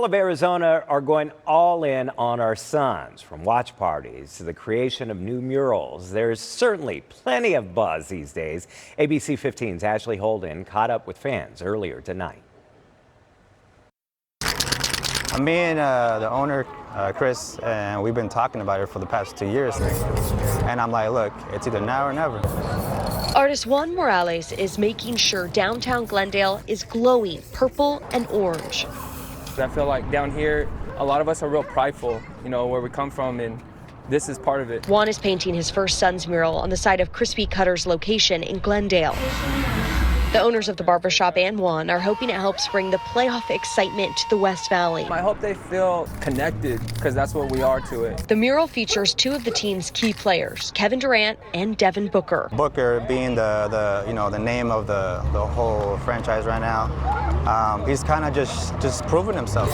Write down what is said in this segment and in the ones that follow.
All of Arizona are going all in on our sons, from watch parties to the creation of new murals. There's certainly plenty of buzz these days. ABC 15's Ashley Holden caught up with fans earlier tonight. Me and the owner, Chris, and we've been talking about it for the past 2 years. And I'm like, look, it's either now or never. Artist Juan Morales is making sure downtown Glendale is glowing purple and orange. I feel like down here, a lot of us are real prideful, where we come from, and this is part of it. Juan is painting his first son's mural on the site of Crispy Cutter's location in Glendale. The owners of the barbershop and Juan are hoping it helps bring the playoff excitement to the West Valley. I hope they feel connected, because that's what we are to it. The mural features two of the team's key players, Kevin Durant and Devin Booker. Booker being the name of the whole franchise right now, he's kind of just proven himself.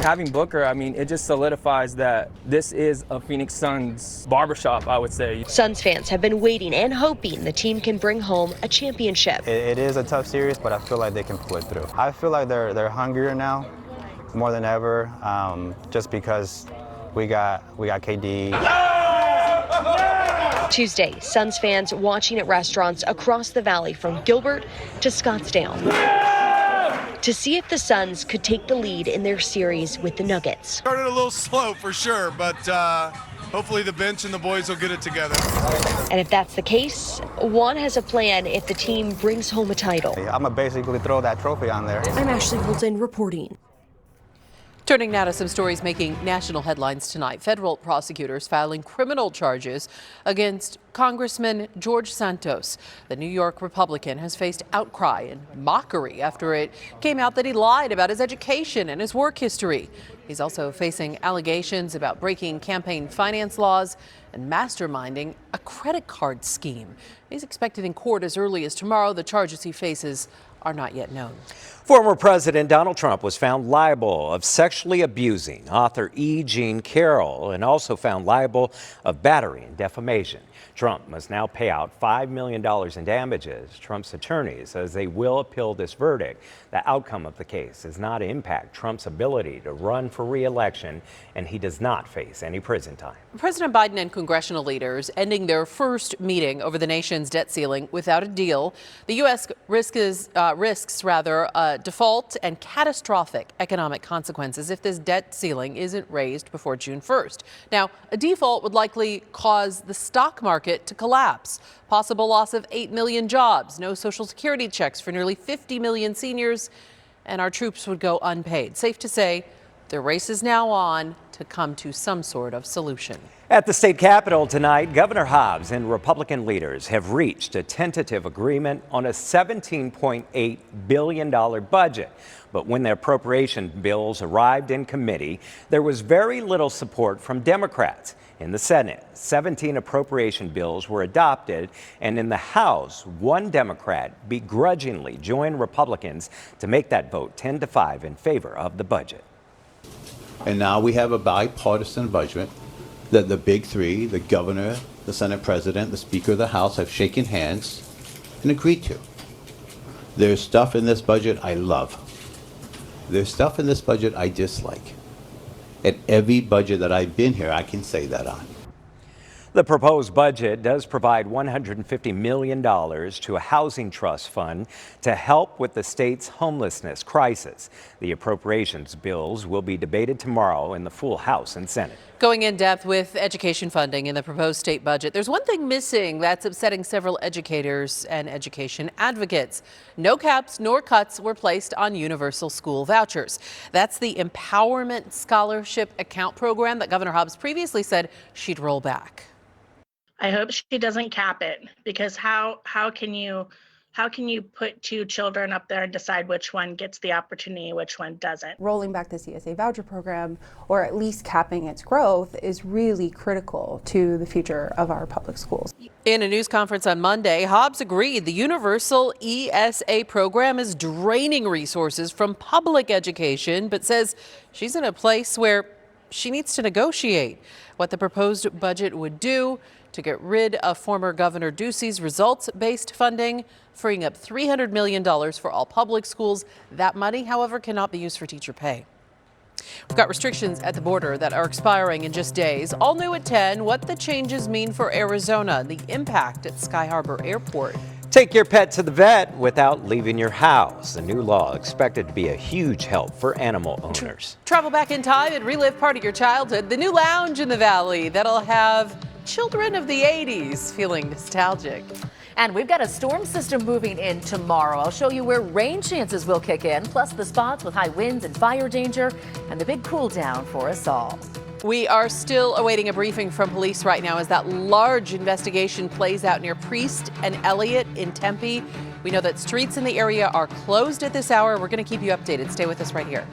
Having Booker, it just solidifies that this is a Phoenix Suns barbershop, I would say. Suns fans have been waiting and hoping the team can bring home a championship. It is a tough series, but I feel like they can pull it through. I feel like they're hungrier now, more than ever, just because we got KD. Tuesday, Suns fans watching at restaurants across the valley from Gilbert to Scottsdale to see if the Suns could take the lead in their series with the Nuggets. Started a little slow for sure, but hopefully the bench and the boys will get it together. And if that's the case, Juan has a plan if the team brings home a title. I'm going to basically throw that trophy on there. I'm Ashley Holden reporting. Turning now to some stories making national headlines tonight. Federal prosecutors filing criminal charges against Congressman George Santos. The New York Republican has faced outcry and mockery after it came out that he lied about his education and his work history. He's also facing allegations about breaking campaign finance laws and masterminding a credit card scheme. He's expected in court as early as tomorrow. The charges he faces are not yet known. Former President Donald Trump was found liable of sexually abusing author E. Jean Carroll and also found liable of battery and defamation. Trump must now pay out $5 million in damages. Trump's attorney says they will appeal this verdict. The outcome of the case does not impact Trump's ability to run for re-election, and he does not face any prison time. President Biden and congressional leaders ending their first meeting over the nation's debt ceiling without a deal. The U.S. risks default and catastrophic economic consequences if this debt ceiling isn't raised before June 1st. Now, a default would likely cause the stock market to collapse. Possible loss of 8 million jobs, no Social Security checks for nearly 50 million seniors, and our troops would go unpaid. Safe to say, the race is now on to come to some sort of solution. At the state capitol tonight, Governor Hobbs and Republican leaders have reached a tentative agreement on a $17.8 billion budget. But when the appropriation bills arrived in committee, there was very little support from Democrats. In the Senate, 17 appropriation bills were adopted, and in the House, one Democrat begrudgingly joined Republicans to make that vote 10-5 in favor of the budget. And now we have a bipartisan budget that the big three, the governor, the Senate president, the Speaker of the House, have shaken hands and agreed to. There's stuff in this budget I love. There's stuff in this budget I dislike. At every budget that I've been here, I can say that on. The proposed budget does provide $150 million to a housing trust fund to help with the state's homelessness crisis. The appropriations bills will be debated tomorrow in the full House and Senate. Going in depth with education funding in the proposed state budget, there's one thing missing that's upsetting several educators and education advocates. No caps nor cuts were placed on universal school vouchers. That's the Empowerment Scholarship Account program that Governor Hobbs previously said she'd roll back. I hope she doesn't cap it, because how can you put two children up there and decide which one gets the opportunity, which one doesn't? Rolling back the CSA voucher program, or at least capping its growth, is really critical to the future of our public schools. In a news conference on Monday, Hobbs agreed the universal ESA program is draining resources from public education, but says she's in a place where she needs to negotiate what the proposed budget would do to get rid of former Governor Ducey's results-based funding, freeing up $300 million for all public schools. That money, however, cannot be used for teacher pay. We've got restrictions at the border that are expiring in just days. All new at 10, what the changes mean for Arizona, the impact at Sky Harbor Airport. Take your pet to the vet without leaving your house. The new law expected to be a huge help for animal owners. Travel back in time and relive part of your childhood. The new lounge in the valley that'll have children of the 80s feeling nostalgic. And we've got a storm system moving in tomorrow. I'll show you where rain chances will kick in, plus the spots with high winds and fire danger, and the big cool down for us all. We are still awaiting a briefing from police right now as that large investigation plays out near Priest and Elliott in Tempe. We know that streets in the area are closed at this hour. We're going to keep you updated. Stay with us right here.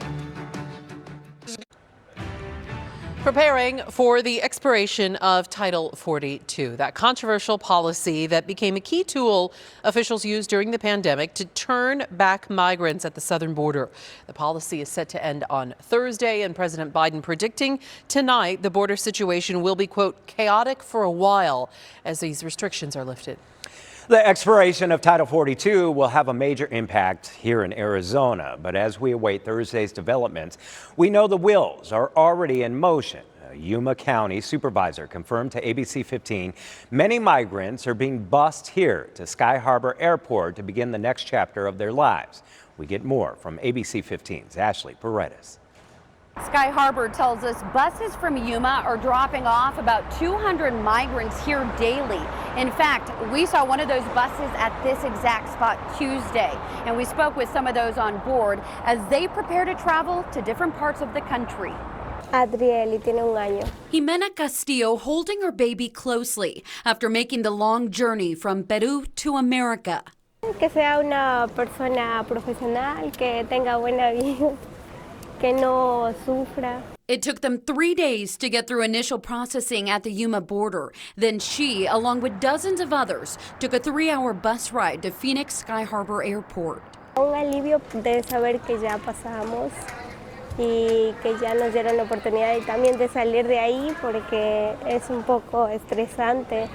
Preparing for the expiration of Title 42, that controversial policy that became a key tool officials used during the pandemic to turn back migrants at the southern border. The policy is set to end on Thursday, and President Biden predicting tonight the border situation will be, quote, chaotic for a while as these restrictions are lifted. The expiration of Title 42 will have a major impact here in Arizona, but as we await Thursday's developments, we know the wheels are already in motion. A Yuma County supervisor confirmed to ABC 15 many migrants are being bused here to Sky Harbor Airport to begin the next chapter of their lives. We get more from ABC 15's Ashley Paredes. Sky Harbor tells us buses from Yuma are dropping off about 200 migrants here daily. In fact, we saw one of those buses at this exact spot Tuesday, and we spoke with some of those on board as they prepare to travel to different parts of the country. Adrieli tiene un año. Jimena Castillo holding her baby closely after making the long journey from Peru to America. Que sea una persona profesional, que tenga buena vida. Que no sufra. It took them 3 days to get through initial processing at the Yuma border. Then she, along with dozens of others, took a 3-hour bus ride to Phoenix Sky Harbor Airport. Un alivio de saber que ya pasamos y que ya nos dieron la oportunidad y también de salir de ahí porque es un poco estresante.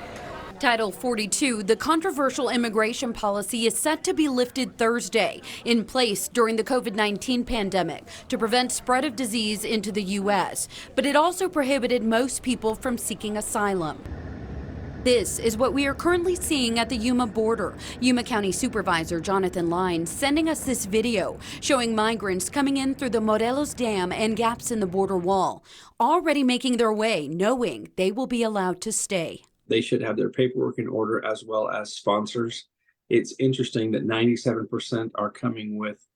Title 42, the controversial immigration policy, is set to be lifted Thursday, in place during the COVID-19 pandemic to prevent spread of disease into the U.S. But it also prohibited most people from seeking asylum. This is what we are currently seeing at the Yuma border. Yuma County Supervisor Jonathan Line sending us this video showing migrants coming in through the Morelos Dam and gaps in the border wall, already making their way, knowing they will be allowed to stay. They should have their paperwork in order as well as sponsors. It's interesting that 97% are coming with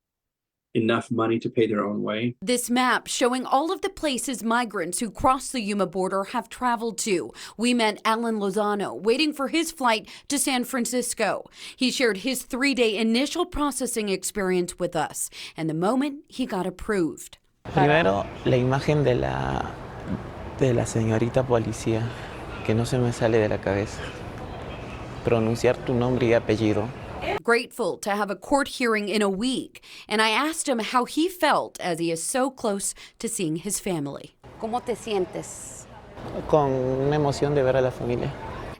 enough money to pay their own way. This map showing all of the places migrants who cross the Yuma border have traveled to. We met Alan Lozano waiting for his flight to San Francisco. He shared his 3-day initial processing experience with us and the moment he got approved. Primero, la imagen de la señorita policía. Que no se me sale de la cabeza. Pronunciar tu nombre y apellido. Grateful to have a court hearing in a week, and I asked him how he felt as he is so close to seeing his family. ¿Cómo te sientes? Con una emoción de ver a la familia.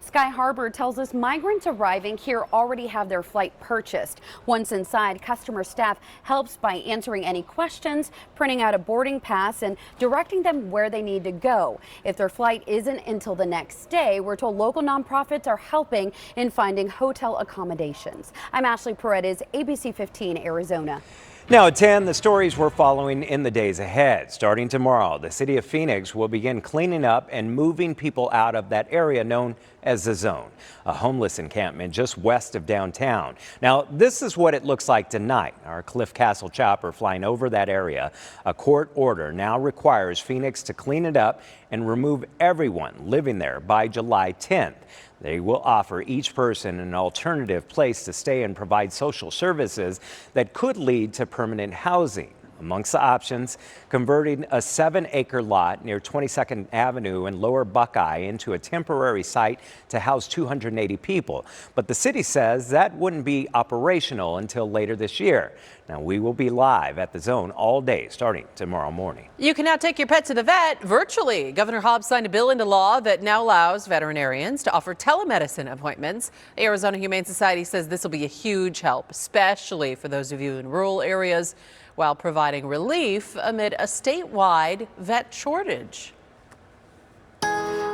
Sky Harbor tells us migrants arriving here already have their flight purchased. Once inside, customer staff helps by answering any questions, printing out a boarding pass, and directing them where they need to go. If their flight isn't until the next day, we're told local nonprofits are helping in finding hotel accommodations. I'm Ashley Paredes, ABC 15, Arizona. Now at 10, the stories we're following in the days ahead. Starting tomorrow, the city of Phoenix will begin cleaning up and moving people out of that area known as the zone, a homeless encampment just west of downtown. Now, this is what it looks like tonight. Our Cliff Castle chopper flying over that area. A court order now requires Phoenix to clean it up and remove everyone living there by July 10th. They will offer each person an alternative place to stay and provide social services that could lead to permanent housing. Amongst the options, converting a 7-acre lot near 22nd Avenue and Lower Buckeye into a temporary site to house 280 people. But the city says that wouldn't be operational until later this year. Now, we will be live at the zone all day starting tomorrow morning. You can now take your pet to the vet virtually. Governor Hobbs signed a bill into law that now allows veterinarians to offer telemedicine appointments. The Arizona Humane Society says this will be a huge help, especially for those of you in rural areas, while providing relief amid a statewide vet shortage.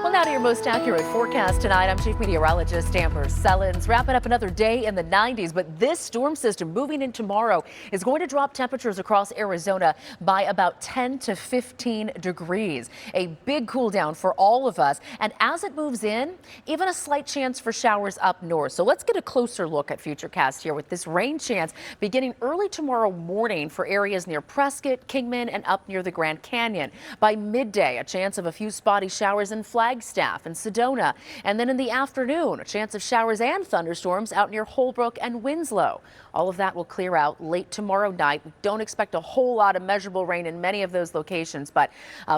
Well, now to your most accurate forecast tonight. I'm Chief Meteorologist Amber Sellens. Wrapping up another day in the 90s, but this storm system moving in tomorrow is going to drop temperatures across Arizona by about 10 to 15 degrees. A big cool down for all of us. And as it moves in, even a slight chance for showers up north. So let's get a closer look at Futurecast here with this rain chance beginning early tomorrow morning for areas near Prescott, Kingman, and up near the Grand Canyon. By midday, a chance of a few spotty showers in Flagstaff and Sedona. And then in the afternoon, a chance of showers and thunderstorms out near Holbrook and Winslow. All of that will clear out late tomorrow night. We don't expect a whole lot of measurable rain in many of those locations, but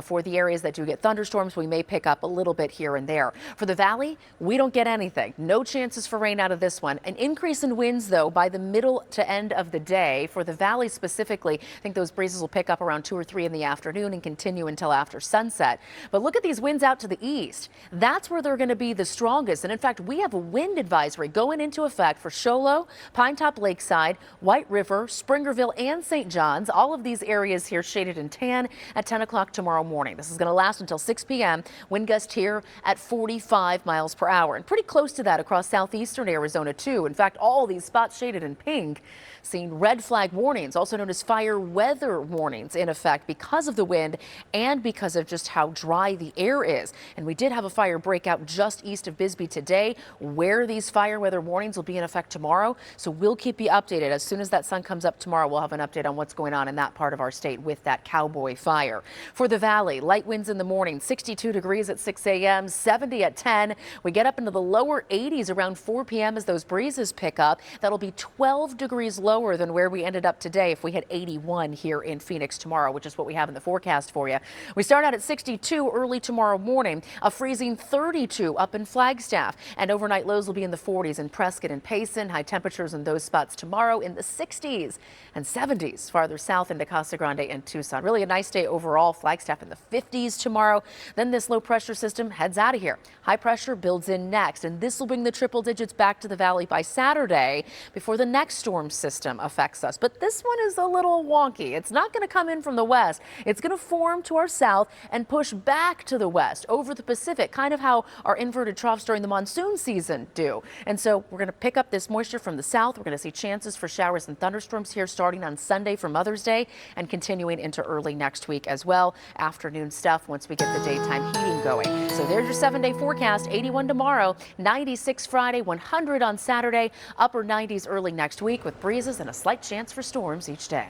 for the areas that do get thunderstorms, we may pick up a little bit here and there. For the valley, we don't get anything. No chances for rain out of this one. An increase in winds, though, by the middle to end of the day. For the valley specifically, I think those breezes will pick up around 2 or 3 in the afternoon and continue until after sunset. But look at these winds out to the east. That's where they're going to be the strongest. And in fact, we have a wind advisory going into effect for Show Low, Pine Top Lakeside, White River, Springerville, and St. John's. All of these areas here shaded in tan at 10 o'clock tomorrow morning. This is going to last until 6 p.m. Wind gust here at 45 miles per hour and pretty close to that across southeastern Arizona, too. In fact, all these spots shaded in pink seeing red flag warnings, also known as fire weather warnings, in effect because of the wind and because of just how dry the air is. And we did have a fire breakout just east of Bisbee today, where these fire weather warnings will be in effect tomorrow. So we'll keep you updated. As soon as that sun comes up tomorrow, we'll have an update on what's going on in that part of our state with that cowboy fire. For the valley, light winds in the morning, 62 degrees at 6 a.m., 70 at 10. We get up into the lower 80s around 4 p.m. as those breezes pick up. That'll be 12 degrees lower than where we ended up today if we hit 81 here in Phoenix tomorrow, which is what we have in the forecast for you. We start out at 62 early tomorrow morning, a freezing 32 up in Flagstaff, and overnight lows will be in the 40s in Prescott and Payson. High temperatures in those spots tomorrow in the 60s and 70s farther south into Casa Grande and Tucson. Really a nice day overall. Flagstaff in the 50s tomorrow. Then this low pressure system heads out of here. High pressure builds in next, and this will bring the triple digits back to the valley by Saturday before the next storm system affects us. But this one is a little wonky. It's not going to come in from the west. It's going to form to our south and push back to the west over the Pacific, kind of how our inverted troughs during the monsoon season do. And so we're going to pick up this moisture from the south. We're going to see chances for showers and thunderstorms here starting on Sunday for Mother's Day and continuing into early next week as well. Afternoon stuff once we get the daytime heating going. So there's your 7-day forecast. 81 tomorrow, 96 Friday, 100 on Saturday, upper 90s early next week with breezes and a slight chance for storms each day.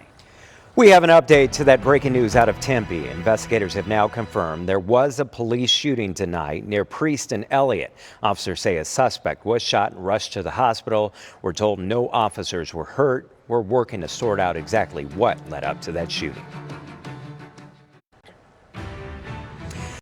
We have an update to that breaking news out of Tempe. Investigators have now confirmed there was a police shooting tonight near Priest and Elliott. Officers say a suspect was shot and rushed to the hospital. We're told no officers were hurt. We're working to sort out exactly what led up to that shooting.